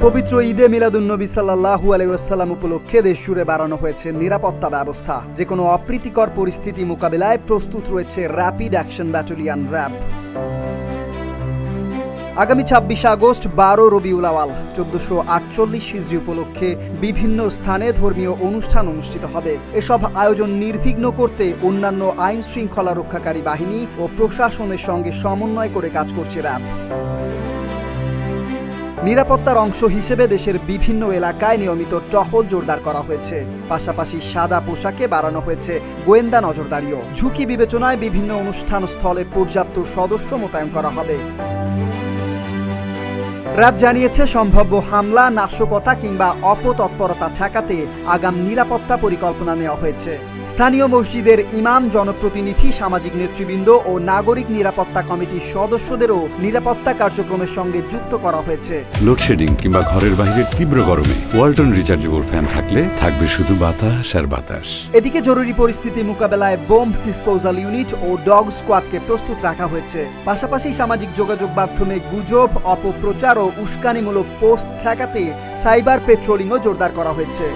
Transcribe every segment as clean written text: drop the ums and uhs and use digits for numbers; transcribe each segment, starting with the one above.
পবিত্র ঈদে মিলাদুন্নবী সাল্লাল্লাহু আলাইহি ওয়াসাল্লাম উপলক্ষে দেশ জুড়ে বাড়ানো হয়েছে নিরাপত্তা ব্যবস্থা। যে কোনো অপ্রীতিকর পরিস্থিতি মোকাবিলায় প্রস্তুত রয়েছে র্যাপিড অ্যাকশন ব্যাটালিয়ন র্যাব। আগামী ২৬ আগস্ট ১২ রবিউল আওয়াল ১৪৪৮ হিজরি উপলক্ষে বিভিন্ন স্থানে ধর্মীয় অনুষ্ঠান অনুষ্ঠিত হবে। এসব আয়োজন নির্বিঘ্ন করতে অন্যান্য আইন শৃঙ্খলা রক্ষাকারী বাহিনী ও প্রশাসনের সঙ্গে সমন্বয় করে কাজ করছে র্যাব। নিরাপত্তার অংশ হিসেবে দেশের বিভিন্ন এলাকায় নিয়মিত টহল জোরদার করা হয়েছে। পাশাপাশি সাদা পোশাকে বাড়ানো হয়েছে গোয়েন্দা নজরদারিও। ঝুঁকি বিবেচনায় বিভিন্ন অনুষ্ঠান স্থলে পর্যাপ্ত সদস্য মোতায়েন করা হবে। র্যাব জানিয়েছে, সম্ভাব্য হামলা, নাশকতা কিংবা অপতৎপরতা ঠেকাতে আগাম নিরাপত্তা পরিকল্পনা নেওয়া হয়েছে। স্থানীয় মসজিদের ইমাম, জনপ্রতিনিধি, সামাজিক নেতৃবৃন্দ ও নাগরিক নিরাপত্তা কমিটির সদস্যদেরও নিরাপত্তা কার্যক্রমের সঙ্গে যুক্ত করা হয়েছে। লোডশেডিং কিংবা ঘরের বাইরের তীব্র গরমে ওয়ালটন রিচার্জেবল ফ্যান থাকলে থাকবে শুধু বাতাস আর বাতাস। এদিকে জরুরি পরিস্থিতি মোকাবেলায় বোম ডিসপোজাল ইউনিট ও ডগ স্কোয়াডকে প্রস্তুত রাখা হয়েছে। পাশাপাশি সামাজিক যোগাযোগ মাধ্যমে গুজব, অপপ্রচার ও উস্কানিমূলক পোস্ট ঠেকাতে সাইবার পেট্রোলিংও জোরদার করা হয়েছে।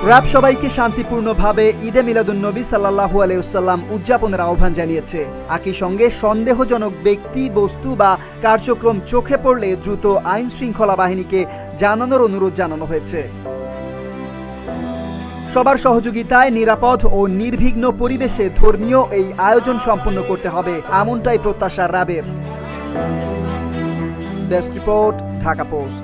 র্যাব সবাইকে শান্তিপূর্ণভাবে ঈদে মিলাদুন্নবী সাল্লাল্লাহু আলাইহি ওয়াসাল্লাম উদযাপনের আহ্বান জানিয়েছে। একই সঙ্গে সন্দেহজনক ব্যক্তি, বস্তু বা কার্যক্রম চোখে পড়লে দ্রুত আইন শৃঙ্খলা বাহিনীকে জানানোর অনুরোধ জানানো হয়েছে। সবার সহযোগিতায় নিরাপদ ও নির্বিঘ্ন পরিবেশে ধর্মীয় এই আয়োজন সম্পন্ন করতে হবে, এমনটাই প্রত্যাশা র্যাবের। Desk report, Dhaka post.